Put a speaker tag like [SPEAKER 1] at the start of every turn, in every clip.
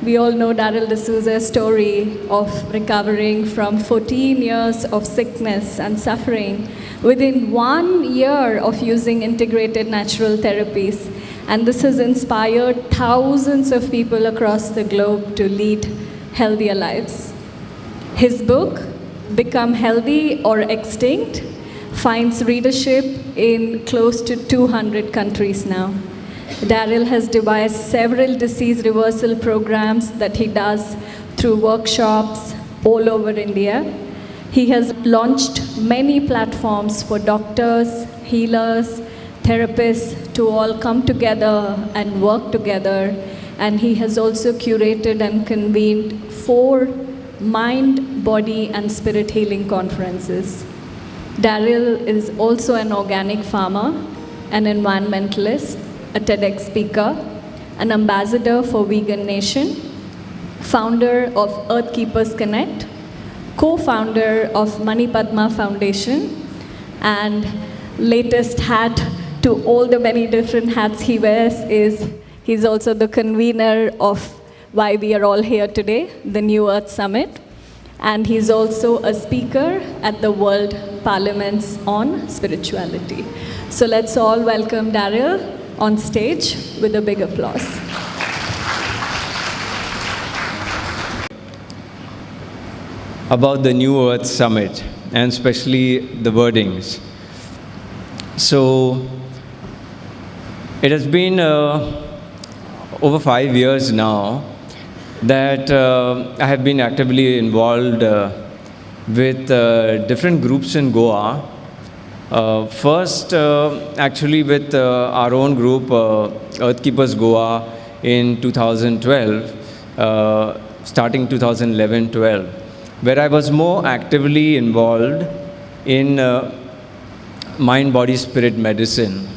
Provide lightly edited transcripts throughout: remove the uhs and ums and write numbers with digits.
[SPEAKER 1] we all know Darryl D'Souza's story of recovering from 14 years of sickness and suffering within 1 year of using integrated natural therapies. And this has inspired thousands of people across the globe to lead healthier lives. His book, Become Healthy or Extinct, finds readership in close to 200 countries now. Darryl has devised several disease reversal programs that he does through workshops all over India. He has launched many platforms for doctors, healers, therapists to all come together and work together. And he has also curated and convened 4 mind, body, and spirit healing conferences. Darryl is also an organic farmer, an environmentalist, a TEDx speaker, an ambassador for VeganNation, founder of Earth Keepers Connect, co-founder of Manipadma Foundation, and latest hat to all the many different hats he wears is he's also the convener of why we are all here today, the New Earth Summit. And he's also a speaker at the World Parliaments on Spirituality. So let's all welcome Darryl on stage with a big applause.
[SPEAKER 2] About the New Earth Summit, and especially the wordings. So, it has been over 5 years now that I have been actively involved with different groups in Goa. First, actually with our own group, Earth Keepers Goa, in 2012, starting 2011-12, where I was more actively involved in mind, body, spirit medicine,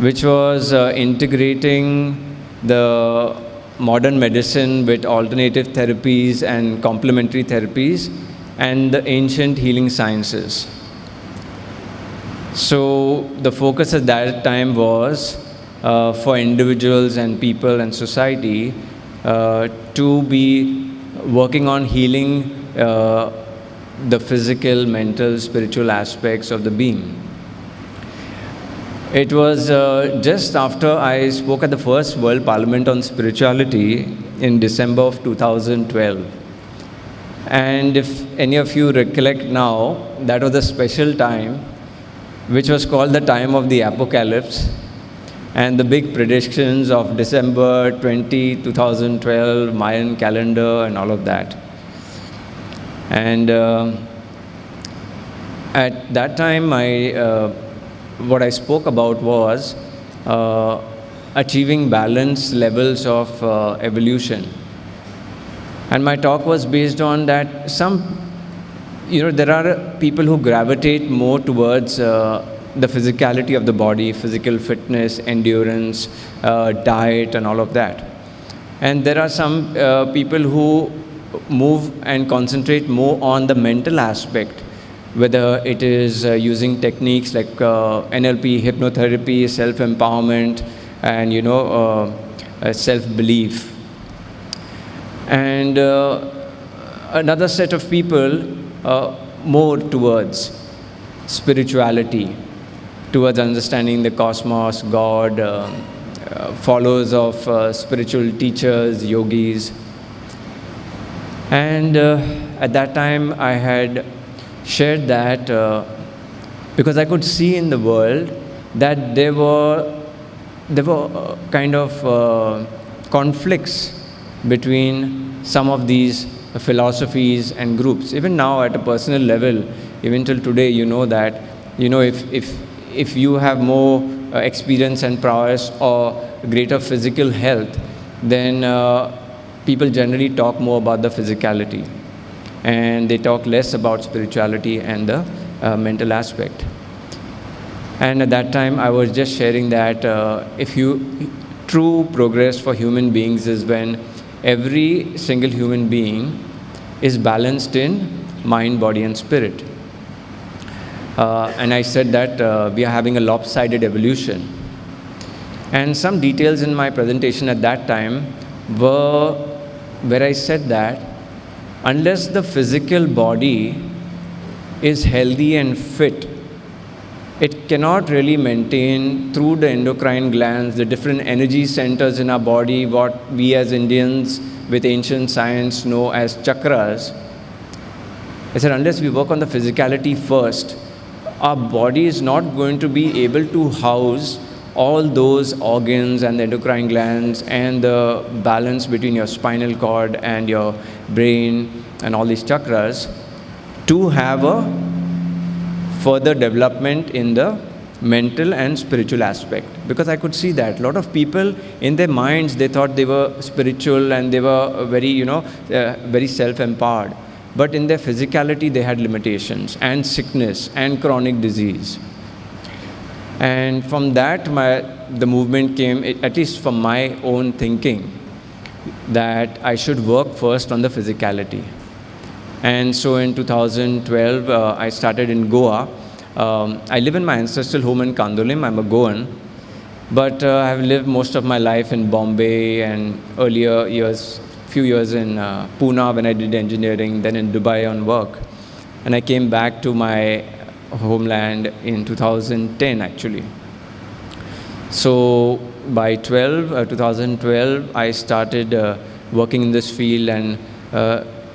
[SPEAKER 2] which was integrating the modern medicine with alternative therapies and complementary therapies and the ancient healing sciences. So the focus at that time was for individuals and people and society to be working on healing the physical, mental, spiritual aspects of the being. It was just after I spoke at the first World Parliament on Spirituality in December of 2012. And if any of you recollect now, that was a special time, which was called the time of the apocalypse, and the big predictions of December 2012, Mayan calendar, and all of that. And at that time, what I spoke about was achieving balanced levels of evolution. And my talk was based on that there are people who gravitate more towards the physicality of the body, physical fitness, endurance, diet, and all of that. And there are some people who move and concentrate more on the mental aspect, whether it is using techniques like NLP, hypnotherapy, self-empowerment, and self-belief. And another set of people more towards spirituality, towards understanding the cosmos, God, followers of spiritual teachers, yogis. And at that time I had shared that because I could see in the world that there were kind of conflicts between some of these philosophies and groups. Even now at a personal level, even till today, that if you have more experience and prowess or greater physical health, then people generally talk more about the physicality, and they talk less about spirituality and the mental aspect. And at that time, I was just sharing that true progress for human beings is when every single human being is balanced in mind, body, and spirit. And I said that we are having a lopsided evolution. And some details in my presentation at that time were where I said that unless the physical body is healthy and fit, it cannot really maintain through the endocrine glands, the different energy centers in our body, what we as Indians with ancient science know as chakras. I said, unless we work on the physicality first, our body is not going to be able to house all those organs and the endocrine glands and the balance between your spinal cord and your brain and all these chakras to have a further development in the mental and spiritual aspect. Because I could see that a lot of people in their minds, they thought they were spiritual and they were very, very self-empowered. But in their physicality, they had limitations and sickness and chronic disease. And from that, the movement came, at least from my own thinking, that I should work first on the physicality. And so in 2012, I started in Goa. I live in my ancestral home in Kandolim. I'm a Goan. But I've lived most of my life in Bombay and earlier years, few years in Pune when I did engineering, then in Dubai on work. And I came back to my homeland in 2010 actually. So by 2012, I started working in this field, and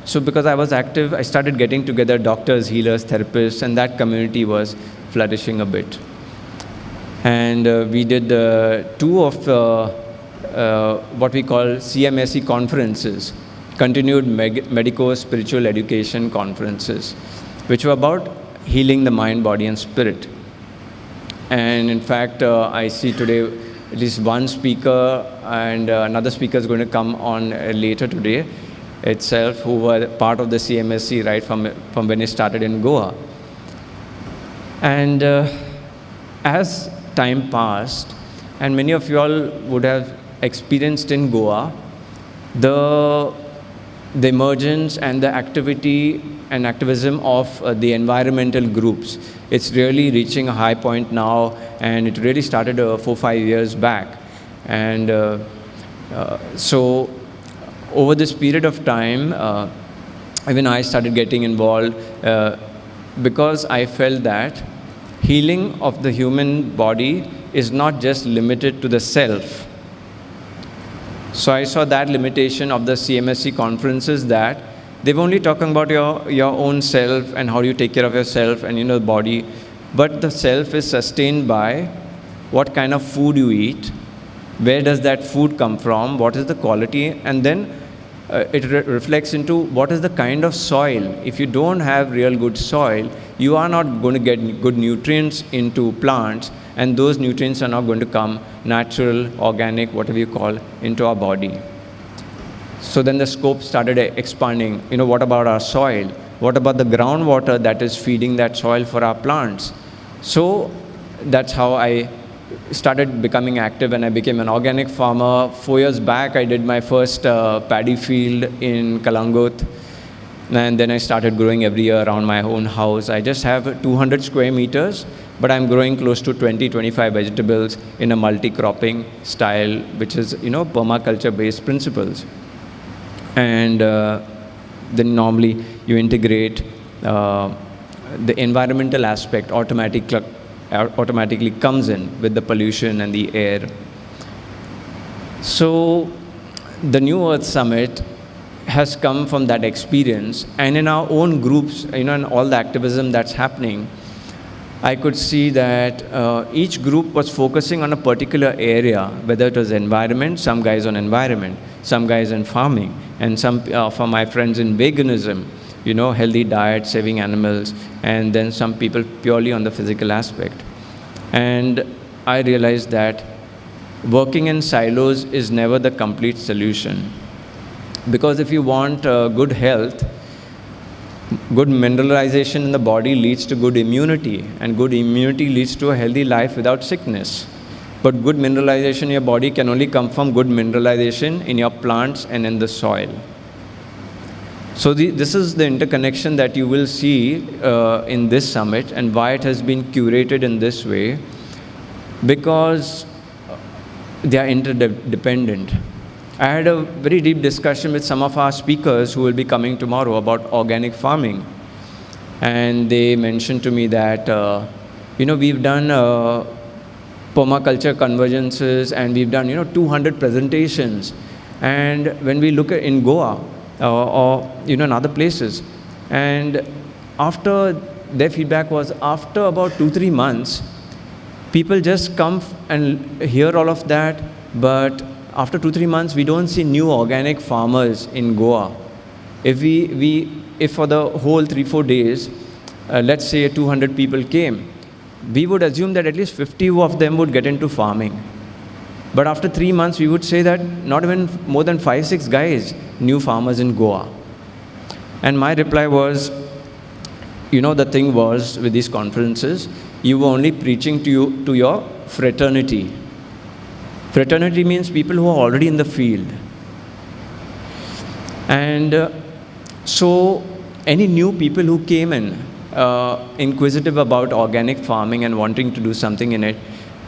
[SPEAKER 2] so because I was active, I started getting together doctors, healers, therapists, and that community was flourishing a bit. And we did two of what we call CMSE conferences, continued medico-spiritual education conferences, which were about healing the mind, body, and spirit. And in fact, I see today at least one speaker, and another speaker is going to come on later today itself, who were part of the CMSE right from when it started in Goa. And as time passed, and many of you all would have experienced in Goa, the emergence and the activity and activism of the environmental groups. It's really reaching a high point now, and it really started 4-5 years back. And so over this period of time, even I started getting involved because I felt that healing of the human body is not just limited to the self. So I saw that limitation of the CMSC conferences, that they were only talking about your own self and how you take care of yourself and the body. But the self is sustained by what kind of food you eat, where does that food come from, what is the quality, and then it reflects into what is the kind of soil. If you don't have real good soil, you are not going to get good nutrients into plants, and those nutrients are not going to come natural, organic, whatever you call, into our body. So then the scope started expanding. What about our soil? What about the groundwater that is feeding that soil for our plants? So that's how I started becoming active, and I became an organic farmer. 4 years back, I did my first paddy field in Kalangut, and then I started growing every year around my own house. I just have 200 square meters, but I'm growing close to 20-25 vegetables in a multi-cropping style, which is, permaculture-based principles. And then normally you integrate the environmental aspect automatically comes in with the pollution and the air. So the New Earth Summit has come from that experience, and in our own groups, and all the activism that's happening, I could see that each group was focusing on a particular area, whether it was environment, some guys on environment, some guys in farming, and some for my friends in veganism, healthy diet, saving animals, and then some people purely on the physical aspect. And I realized that working in silos is never the complete solution. Because if you want good health, good mineralization in the body leads to good immunity, and good immunity leads to a healthy life without sickness. But good mineralization in your body can only come from good mineralization in your plants and in the soil. So this is the interconnection that you will see in this summit, and why it has been curated in this way, because they are interdependent. I had a very deep discussion with some of our speakers who will be coming tomorrow about organic farming. And they mentioned to me that, we've done permaculture convergences, and we've done, 200 presentations. And when we look at in Goa or in other places, and after their feedback was after about 2-3 months, people just come and hear all of that, but after 2-3 months, we don't see new organic farmers in Goa. If for the whole 3-4 days, let's say 200 people came, we would assume that at least 50 of them would get into farming. But after 3 months, we would say that not even more than 5-6 guys, new farmers in Goa. And my reply was, the thing was with these conferences, you were only preaching to your fraternity. Fraternity means people who are already in the field. And so any new people who came in, inquisitive about organic farming and wanting to do something in it,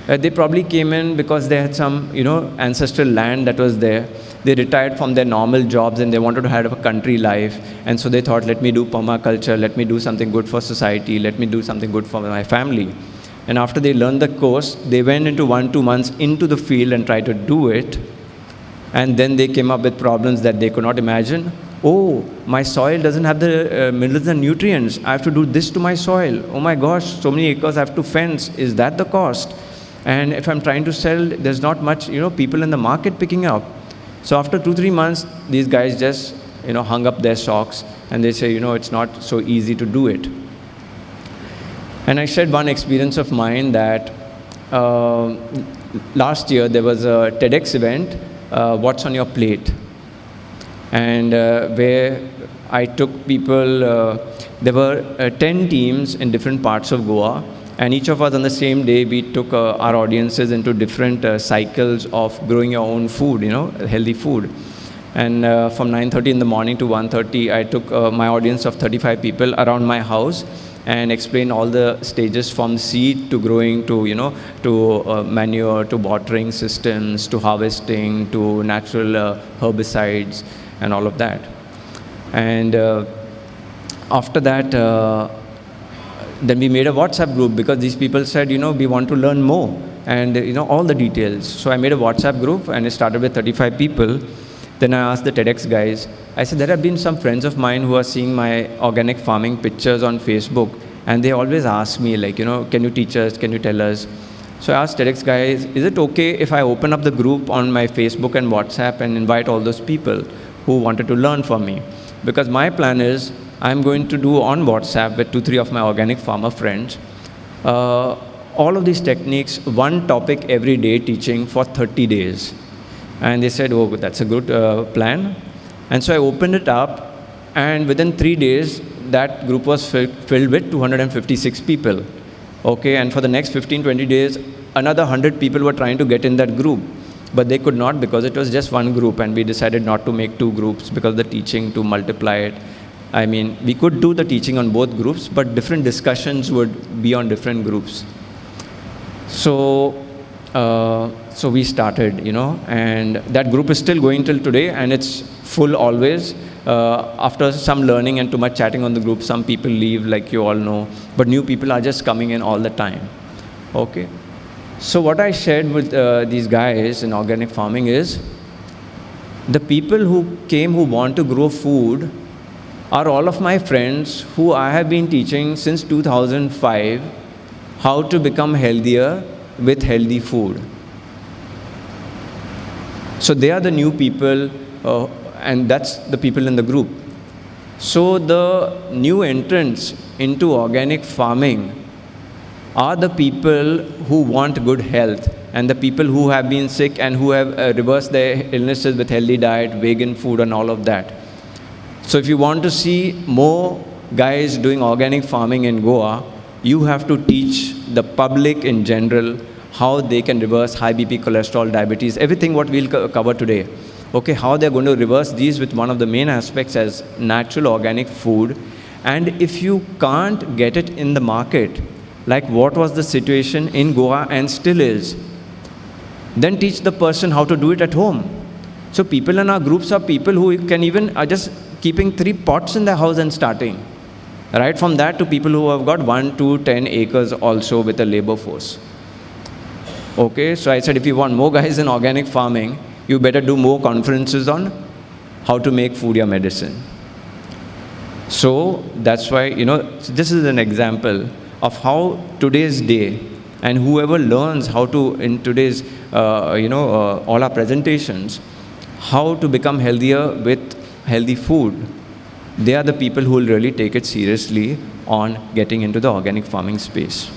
[SPEAKER 2] they probably came in because they had some, ancestral land that was there. They retired from their normal jobs and they wanted to have a country life. And so they thought, let me do permaculture, let me do something good for society, let me do something good for my family. And after they learned the course, they went into 1-2 months into the field and tried to do it. And then they came up with problems that they could not imagine. Oh, my soil doesn't have the minerals and nutrients. I have to do this to my soil. Oh my gosh, so many acres I have to fence. Is that the cost? And if I'm trying to sell, there's not much, people in the market picking up. So after 2-3 months, these guys just, hung up their socks and they say, it's not so easy to do it. And I shared one experience of mine that last year there was a TEDx event, What's on Your Plate? And where I took people, there were 10 teams in different parts of Goa, and each of us on the same day, we took our audiences into different cycles of growing your own food, healthy food. And from 9:30 in the morning to 1:30, I took my audience of 35 people around my house and explained all the stages from seed to growing to, to manure, to watering systems, to harvesting, to natural herbicides, and all of that. And after that, then we made a WhatsApp group because these people said, we want to learn more and, all the details. So I made a WhatsApp group and it started with 35 people. Then I asked the TEDx guys, I said, there have been some friends of mine who are seeing my organic farming pictures on Facebook, and they always ask me, like, can you teach us, can you tell us? So I asked TEDx guys, is it okay if I open up the group on my Facebook and WhatsApp and invite all those people who wanted to learn from me? Because my plan is, I'm going to do on WhatsApp with 2-3 of my organic farmer friends, all of these techniques, one topic every day teaching for 30 days. And they said, oh, that's a good plan. And so I opened it up, and within 3 days, that group was filled with 256 people. Okay, and for the next 15-20 days, another 100 people were trying to get in that group. But they could not because it was just one group, and we decided not to make 2 groups because of the teaching, to multiply it. I mean, we could do the teaching on both groups, but different discussions would be on different groups. So we started, and that group is still going till today, and it's full always. After some learning and too much chatting on the group, some people leave, like you all know, but new people are just coming in all the time. Okay. So what I shared with these guys in organic farming is, the people who came who want to grow food are all of my friends who I have been teaching since 2005 how to become healthier with healthy food. So they are the new people, and that's the people in the group. So the new entrants into organic farming are the people who want good health, and the people who have been sick and who have reversed their illnesses with healthy diet, vegan food, and all of that. So if you want to see more guys doing organic farming in Goa, you have to teach the public in general how they can reverse high BP, cholesterol, diabetes, everything what we'll cover today. Okay, how they're going to reverse these with one of the main aspects as natural organic food. And if you can't get it in the market, like what was the situation in Goa and still is, then teach the person how to do it at home. So people in our groups are people who can even are just keeping 3 pots in their house and starting. Right from that to people who have got 1 to 10 acres also with a labor force. Okay, so I said if you want more guys in organic farming, you better do more conferences on how to make food your medicine. So that's why, this is an example of how today's day, and whoever learns how to, in today's, all our presentations, how to become healthier with healthy food, they are the people who will really take it seriously on getting into the organic farming space.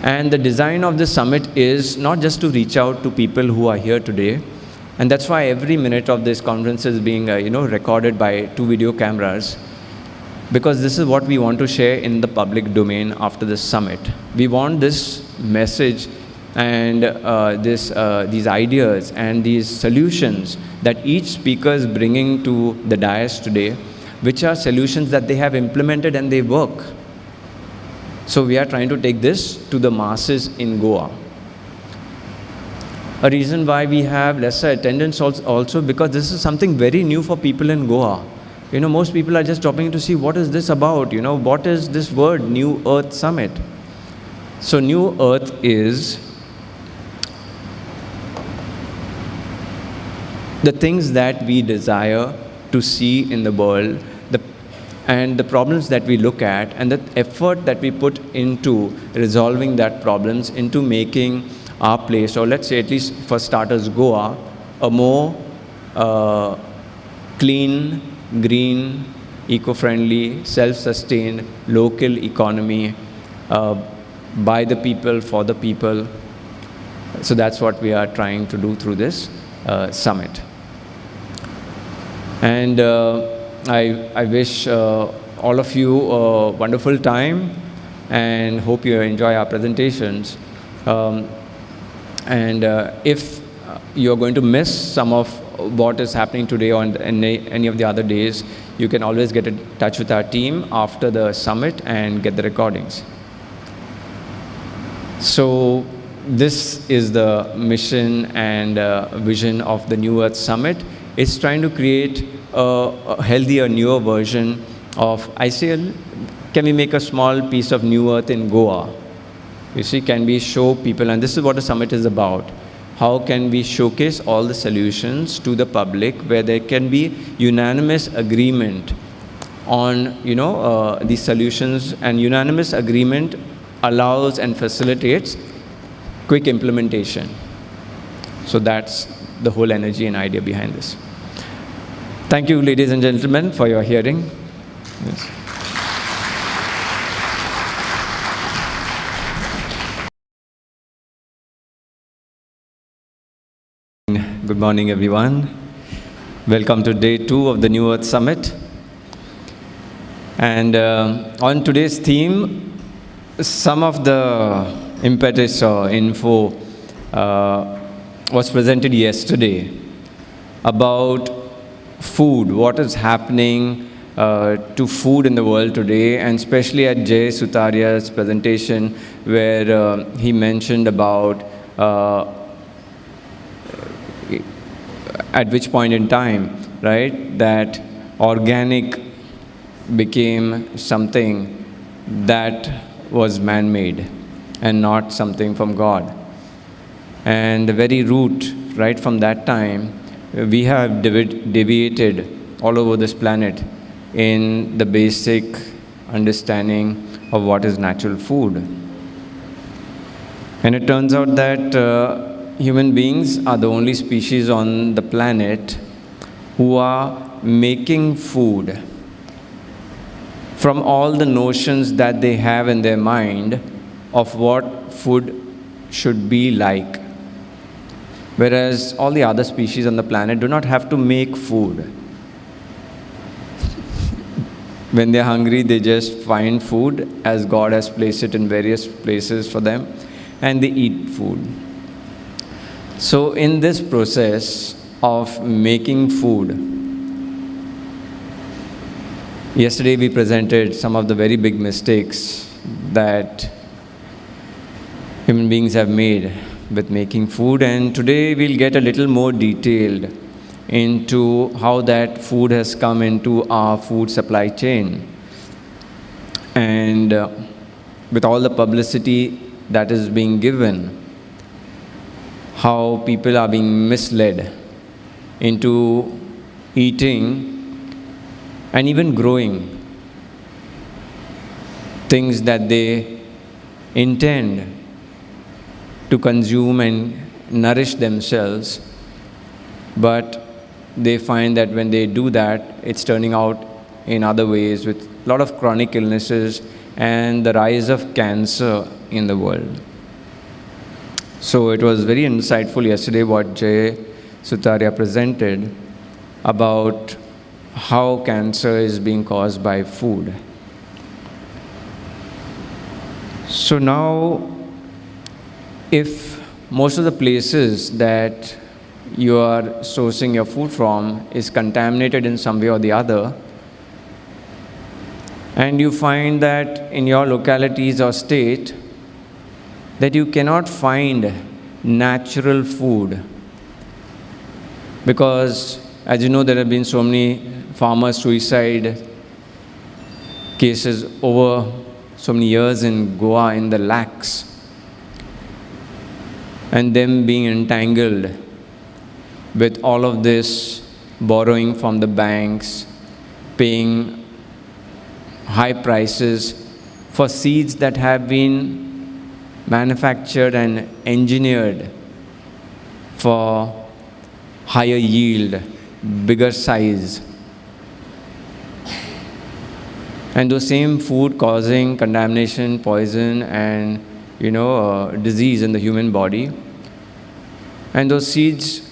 [SPEAKER 2] And the design of this summit is not just to reach out to people who are here today, and that's why every minute of this conference is being recorded by 2 video cameras, because this is what we want to share in the public domain after this summit. We want this message and these ideas and these solutions that each speaker is bringing to the dais today, which are solutions that they have implemented and they work. So we are trying to take this to the masses in Goa. A reason why we have lesser attendance also because this is something very new for people in Goa. Most people are just dropping to see what is this about, what is this word, New Earth Summit. So New Earth is the things that we desire to see in the world, and the problems that we look at, and the effort that we put into resolving that problems, into making our place, or let's say at least for starters Goa, a more clean, green, eco-friendly, self-sustained, local economy by the people, for the people. So that's what we are trying to do through this summit. And I wish all of you a wonderful time and hope you enjoy our presentations. If you're going to miss some of what is happening today or any of the other days, you can always get in touch with our team after the summit and get the recordings. So this is the mission and vision of the New Earth Summit. It's trying to create a healthier, newer version of ICL. Can we make a small piece of New Earth in Goa? You see, can we show people, and this is what the summit is about, how can we showcase all the solutions to the public where there can be unanimous agreement on, these solutions, and unanimous agreement allows and facilitates quick implementation. So that's the whole energy and idea behind this. Thank you, ladies and gentlemen, for your hearing. Yes. Good morning, everyone. Welcome to day 2 of the New Earth Summit. And on today's theme, some of the impetus or info was presented yesterday about food, what is happening to food in the world today, and especially at Jay Sutaria's presentation where he mentioned about at which point in time, right, that organic became something that was man-made and not something from God. And the very root, right from that time, we have deviated all over this planet in the basic understanding of what is natural food. And it turns out that human beings are the only species on the planet who are making food from all the notions that they have in their mind of what food should be like. Whereas all the other species on the planet do not have to make food. When they're hungry, they just find food as God has placed it in various places for them, and they eat food. So in this process of making food, yesterday we presented some of the very big mistakes that human beings have made with making food, and today we'll get a little more detailed into how that food has come into our food supply chain. And with all the publicity that is being given, how people are being misled into eating and even growing things that they intend to consume and nourish themselves, but they find that when they do that, it's turning out in other ways with a lot of chronic illnesses and the rise of cancer in the world. So it was very insightful yesterday what Jay Sutaria presented about how cancer is being caused by food. So now, if most of the places that you are sourcing your food from is contaminated in some way or the other, and you find that in your localities or state that you cannot find natural food, because as you know, there have been so many farmer suicide cases over so many years in Goa in the lakhs, and them being entangled with all of this borrowing from the banks, paying high prices for seeds that have been manufactured and engineered for higher yield, bigger size. And those same food causing contamination, poison, and disease in the human body. And those seeds,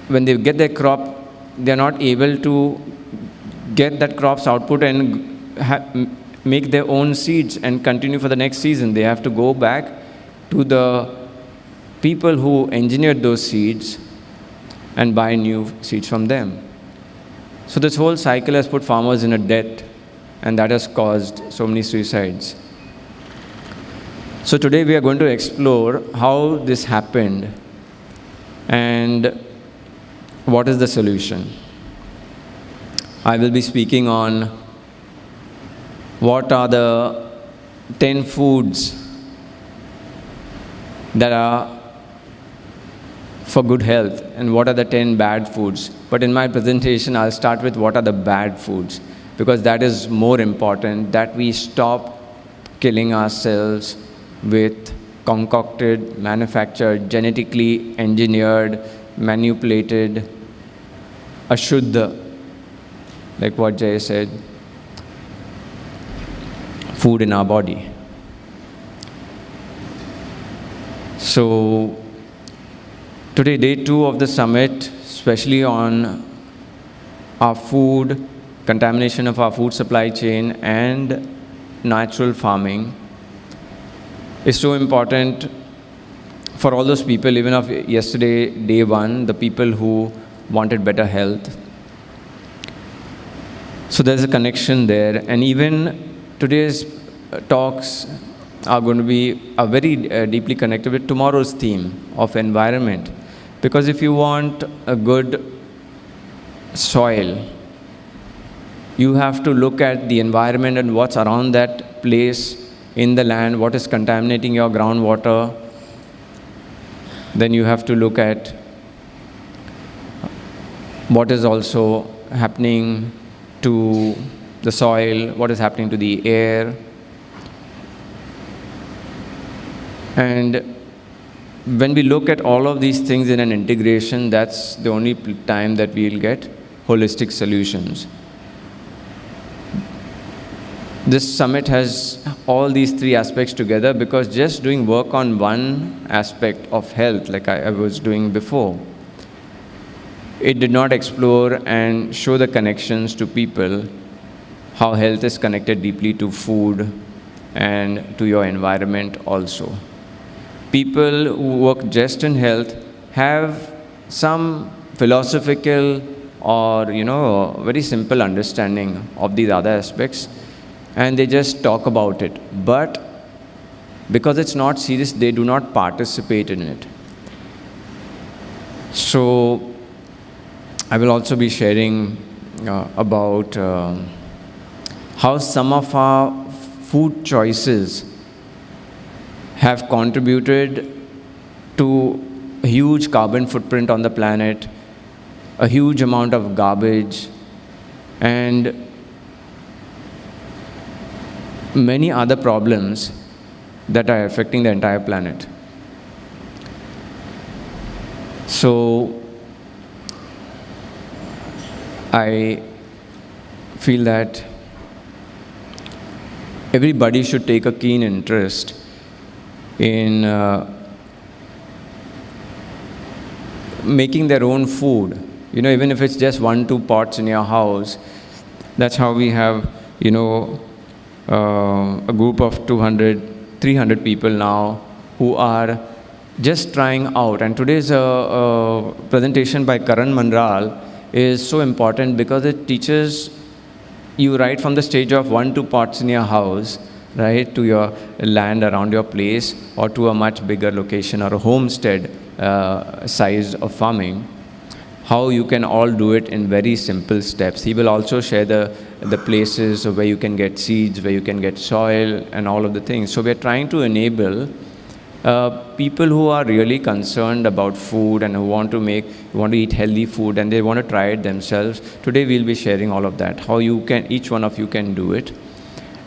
[SPEAKER 2] when they get their crop, they are not able to get that crop's output and make their own seeds and continue for the next season. They have to go back to the people who engineered those seeds and buy new seeds from them. So this whole cycle has put farmers in a debt, and that has caused so many suicides. So today we are going to explore how this happened and what is the solution. I will be speaking on what are the 10 foods that are for good health and what are the 10 bad foods. But in my presentation, I'll start with what are the bad foods, because that is more important, that we stop killing ourselves with concocted, manufactured, genetically engineered, manipulated, ashuddha, like what Jay said, food in our body. So today, day 2 of the summit, especially on our food, contamination of our food supply chain and natural farming, is so important for all those people, even of yesterday, day 1, the people who wanted better health. So there's a connection there, and even today's talks are going to be very deeply connected with tomorrow's theme of environment. Because if you want a good soil, you have to look at the environment and what's around that place in the land, what is contaminating your groundwater. Then you have to look at what is also happening to the soil, what is happening to the air. And when we look at all of these things in an integration, that's the only time that we'll get holistic solutions. This summit has all these 3 aspects together, because just doing work on one aspect of health, like I was doing before, it did not explore and show the connections to people, how health is connected deeply to food and to your environment also. People who work just in health have some philosophical or, very simple understanding of these other aspects, and they just talk about it. But because it's not serious, they do not participate in it. So I will also be sharing about how some of our food choices have contributed to a huge carbon footprint on the planet, a huge amount of garbage, and many other problems that are affecting the entire planet. So I feel that everybody should take a keen interest in making their own food. Even if it's just 1-2 pots in your house. That's how we have, a group of 200, 300 people now who are just trying out. And today's presentation by Karan Mandral is so important because it teaches you right from the stage of 1-2 pots in your house, right, to your land around your place, or to a much bigger location or a homestead size of farming, how you can all do it in very simple steps. He will also share the places where you can get seeds, where you can get soil, and all of the things. So we're trying to enable people who are really concerned about food and who want to eat healthy food and they want to try it themselves. Today we'll be sharing all of that, how each one of you can do it.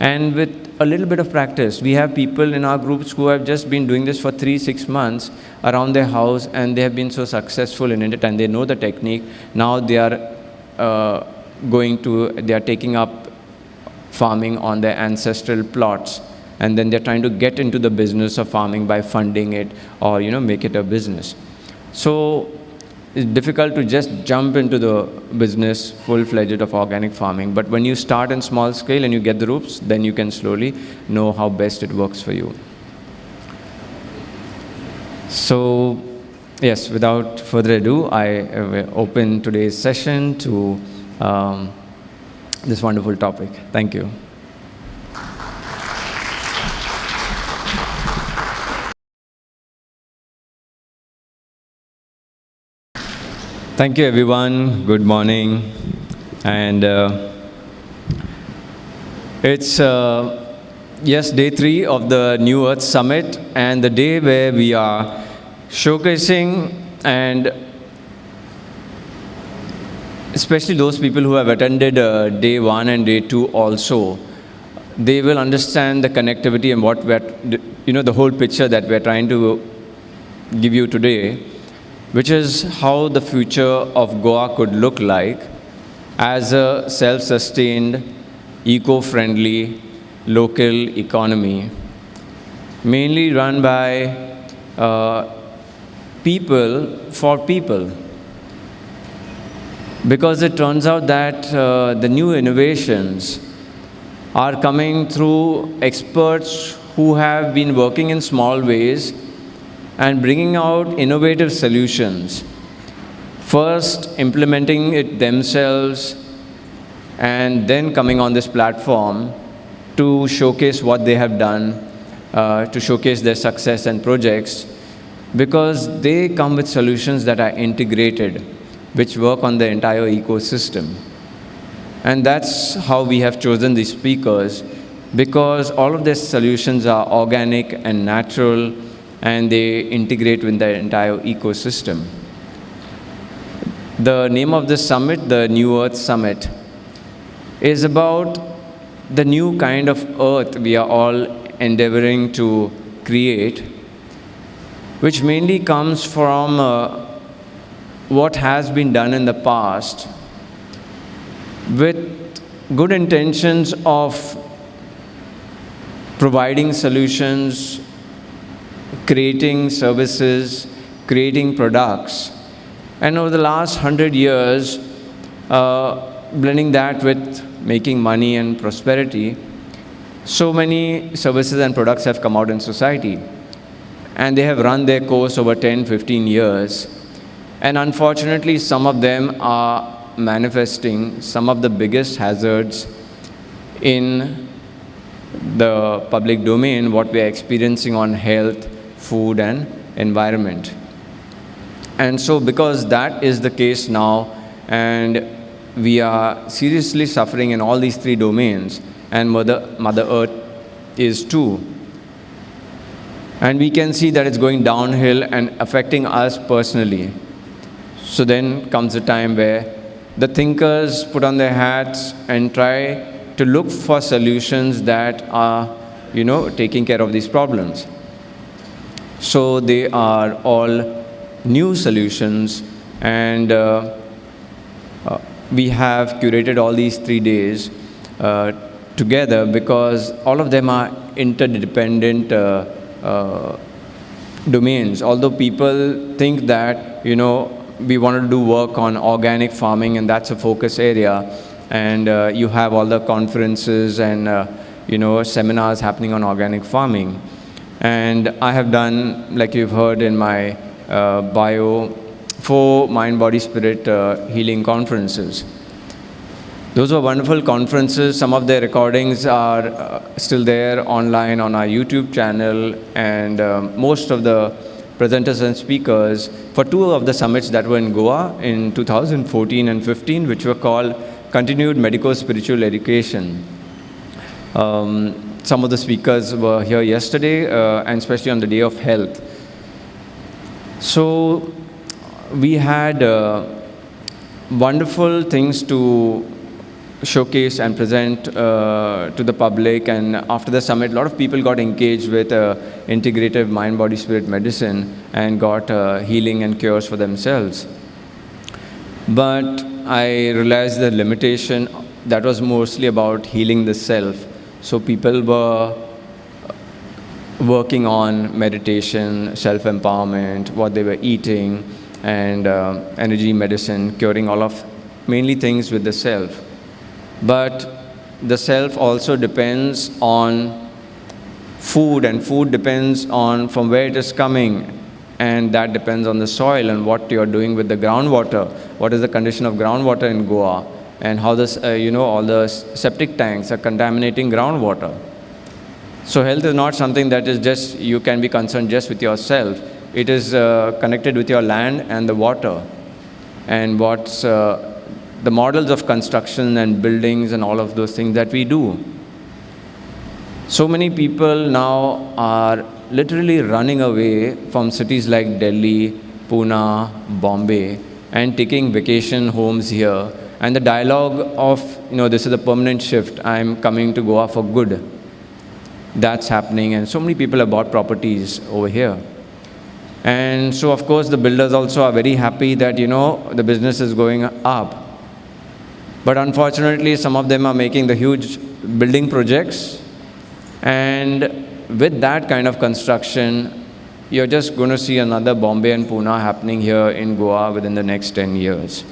[SPEAKER 2] And with a little bit of practice, we have people in our groups who have just been doing this for 3-6 months around their house, and they have been so successful in it, and they know the technique. Now they are taking up farming on their ancestral plots, and then they're trying to get into the business of farming by funding it or make it a business. So it's difficult to just jump into the business full-fledged of organic farming, but when you start in small scale and you get the ropes, then you can slowly know how best it works for you. So yes, without further ado, I open today's session to this wonderful topic. Thank you. Thank you, everyone. Good morning. And it's, day 3 of the New Earth Summit, and the day where we are showcasing, and especially those people who have attended day 1 and day 2 also, they will understand the connectivity and what the whole picture that we're trying to give you today, which is how the future of Goa could look like as a self-sustained, eco-friendly, local economy, mainly run by people for people. Because it turns out that the new innovations are coming through experts who have been working in small ways and bringing out innovative solutions. First, implementing it themselves, and then coming on this platform to showcase what they have done, to showcase their success and projects, because they come with solutions that are integrated, which work on the entire ecosystem. And that's how we have chosen these speakers, because all of their solutions are organic and natural, and they integrate with the entire ecosystem. The name of this summit, the New Earth Summit, is about the new kind of earth we are all endeavoring to create, which mainly comes from what has been done in the past with good intentions of providing solutions, creating services, creating products, and over the last 100 years, blending that with making money and prosperity, so many services and products have come out in society, and they have run their course over 10, 15 years, and unfortunately, some of them are manifesting some of the biggest hazards in the public domain what we are experiencing on health, food, and environment. And so because that is the case now, and we are seriously suffering in all these three domains, and Mother Earth is too. And we can see that it's going downhill and affecting us personally. So then comes a time where the thinkers put on their hats and try to look for solutions that are, taking care of these problems. So they are all new solutions, and we have curated all these 3 days together because all of them are interdependent domains. Although people think that, we want to do work on organic farming and that's a focus area, and you have all the conferences and, seminars happening on organic farming. And I have done, like you've heard in my bio, 4 mind, body, spirit healing conferences. Those were wonderful conferences. Some of their recordings are still there online on our YouTube channel, and most of the presenters and speakers for 2 of the summits that were in Goa in 2014 and 15, which were called Continued Medico-Spiritual Education. Some of the speakers were here yesterday, and especially on the Day of Health. So we had wonderful things to showcase and present to the public, and after the summit, a lot of people got engaged with integrative mind, body, spirit medicine and got healing and cures for themselves. But I realized the limitation that was mostly about healing the self. So people were working on meditation, self-empowerment, what they were eating, and energy medicine, curing all of mainly things with the self. But the self also depends on food, and food depends on from where it is coming, and that depends on the soil and what you are doing with the groundwater. What is the condition of groundwater in Goa, and how this, all the septic tanks are contaminating groundwater. So health is not something that is just, you can be concerned just with yourself. It is connected with your land and the water, and what's the models of construction and buildings and all of those things that we do. So many people now are literally running away from cities like Delhi, Pune, Bombay, and taking vacation homes here. And the dialogue of, this is a permanent shift, I'm coming to Goa for good. That's happening, and so many people have bought properties over here. And so, of course, the builders also are very happy that, the business is going up. But unfortunately, some of them are making the huge building projects, and with that kind of construction, you're just going to see another Bombay and Pune happening here in Goa within the next 10 years.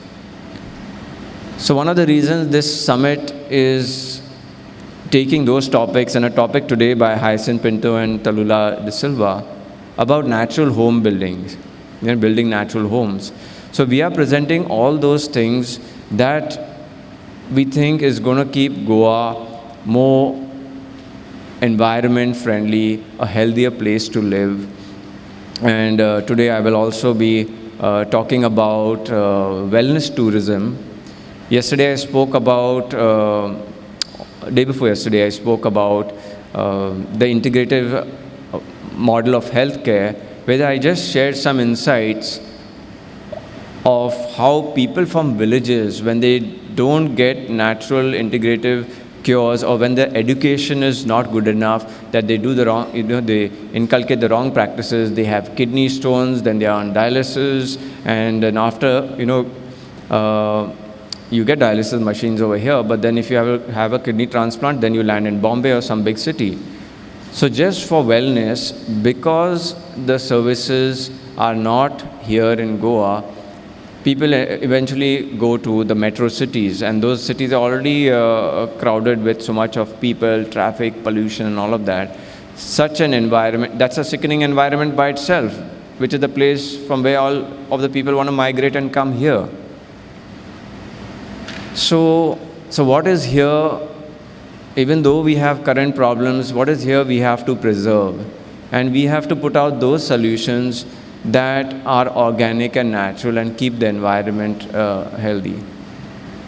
[SPEAKER 2] So one of the reasons this summit is taking those topics, and a topic today by Hyacinth Pinto and Darryl D'Souza about natural home buildings, building natural homes. So we are presenting all those things that we think is going to keep Goa more environment friendly, a healthier place to live. And today I will also be talking about wellness tourism. Yesterday I spoke about, day before yesterday I spoke about the integrative model of healthcare, where I just shared some insights of how people from villages, when they don't get natural integrative cures, or when their education is not good enough, that they do the wrong, they inculcate the wrong practices, they have kidney stones, then they are on dialysis, and then after, you get dialysis machines over here, but then if you have a kidney transplant, then you land in Bombay or some big city. So just for wellness, because the services are not here in Goa, people eventually go to the metro cities, and those cities are already crowded with so much of people, traffic, pollution, and all of that. Such an environment, that's a sickening environment by itself, which is the place from where all of the people want to migrate and come here. So what is here even though we have current problems, what is here we have to preserve. And we have to put out those solutions that are organic and natural and keep the environment healthy.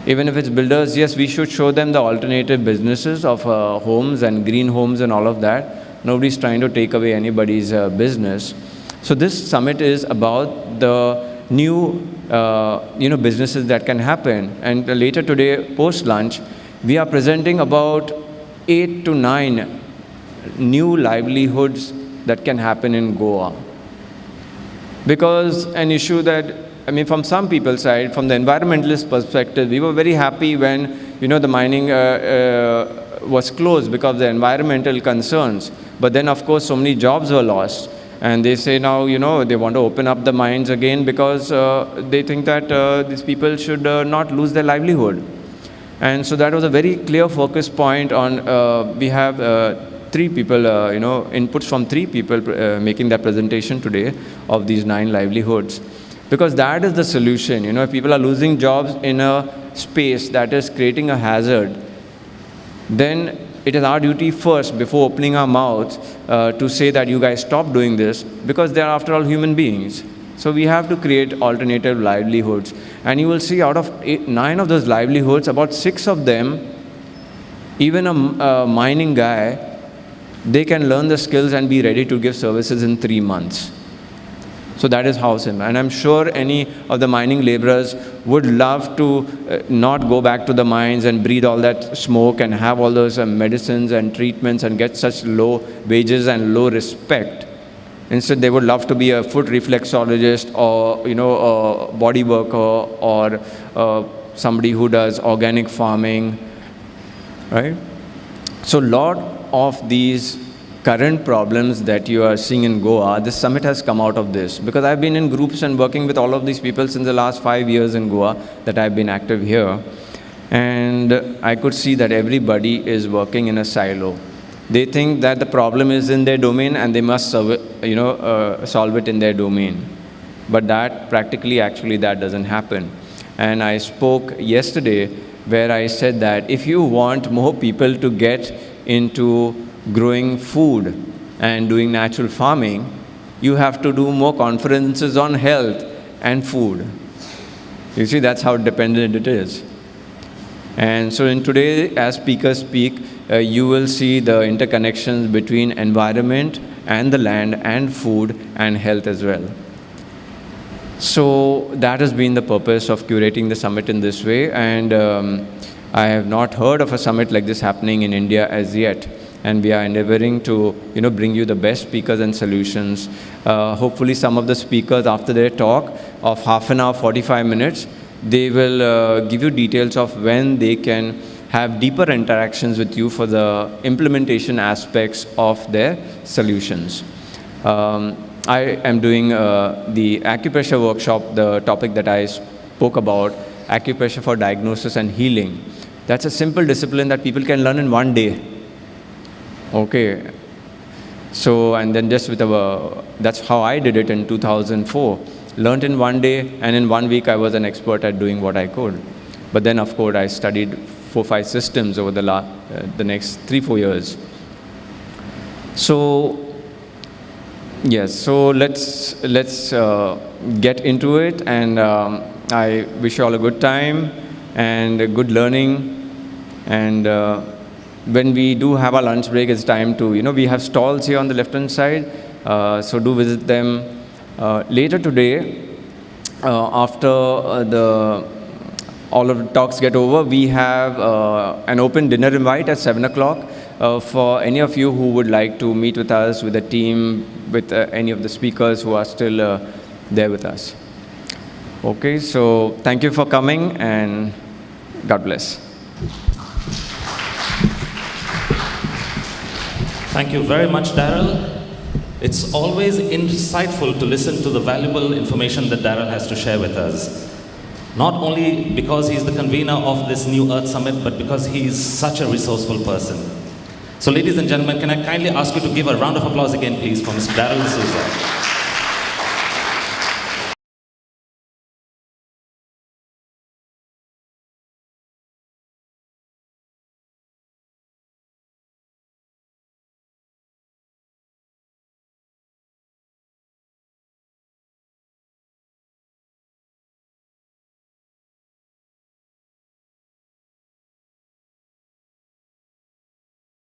[SPEAKER 2] Even if it's builders, yes, we should show them the alternative businesses of homes and green homes and all of that. Nobody's trying to take away anybody's business. So this summit is about the new businesses that can happen. And later today, post-lunch, we are presenting about 8 to 9 new livelihoods that can happen in Goa. Because an issue that, from some people's side, from the environmentalist perspective, we were very happy when, the mining was closed because of the environmental concerns. But then, of course, so many jobs were lost. And they say now, they want to open up the mines again because they think that these people should not lose their livelihood. And so that was a very clear focus point on, we have 3 people, inputs from 3 people making that presentation today of these 9 livelihoods. Because that is the solution. If people are losing jobs in a space that is creating a hazard, then it is our duty first, before opening our mouths, to say that you guys stop doing this, because they are, after all, human beings. So we have to create alternative livelihoods. And you will see out of 9 of those livelihoods, about 6 of them, even a mining guy, they can learn the skills and be ready to give services in 3 months. So that is how simple. And I'm sure any of the mining laborers would love to not go back to the mines and breathe all that smoke and have all those medicines and treatments and get such low wages and low respect. Instead, they would love to be a foot reflexologist or, a body worker or somebody who does organic farming, right? So a lot of these current problems that you are seeing in Goa, this summit has come out of this. Because I've been in groups and working with all of these people since the last 5 years in Goa that I've been active here. And I could see that everybody is working in a silo. They think that the problem is in their domain and they must solve it in their domain. But that practically, actually, that doesn't happen. And I spoke yesterday where I said that if you want more people to get into growing food and doing natural farming, you have to do more conferences on health and food. You see, that's how dependent it is. And so in today, as speakers speak, you will see the interconnections between environment and the land and food and health as well. So that has been the purpose of curating the summit in this way. And I have not heard of a summit like this happening in India as yet. And we are endeavoring to, bring you the best speakers and solutions. Hopefully some of the speakers, after their talk of half an hour, 45 minutes, they will give you details of when they can have deeper interactions with you for the implementation aspects of their solutions. I am doing the acupressure workshop, the topic that I spoke about, acupressure for diagnosis and healing. That's a simple discipline that people can learn in 1 day. Okay. So, and then just with that's how I did it in 2004. Learned in 1 day, and in 1 week I was an expert at doing what I could. But then, of course, I studied 4-5 systems over the next 3-4 years. So, yes, so let's get into it, and I wish you all a good time and good learning. And when we do have our lunch break, it's time to, we have stalls here on the left-hand side, so do visit them. Later today, after all of the talks get over, we have an open dinner invite at 7 o'clock for any of you who would like to meet with us, with the team, with any of the speakers who are still there with us. Okay, so thank you for coming, and God bless.
[SPEAKER 3] Thank you very much, Darryl. It's always insightful to listen to the valuable information that Darryl has to share with us. Not only because he's the convener of this New Earth Summit, but because he's such a resourceful person. So ladies and gentlemen, can I kindly ask you to give a round of applause again, please, for Mr. Darryl D'Souza.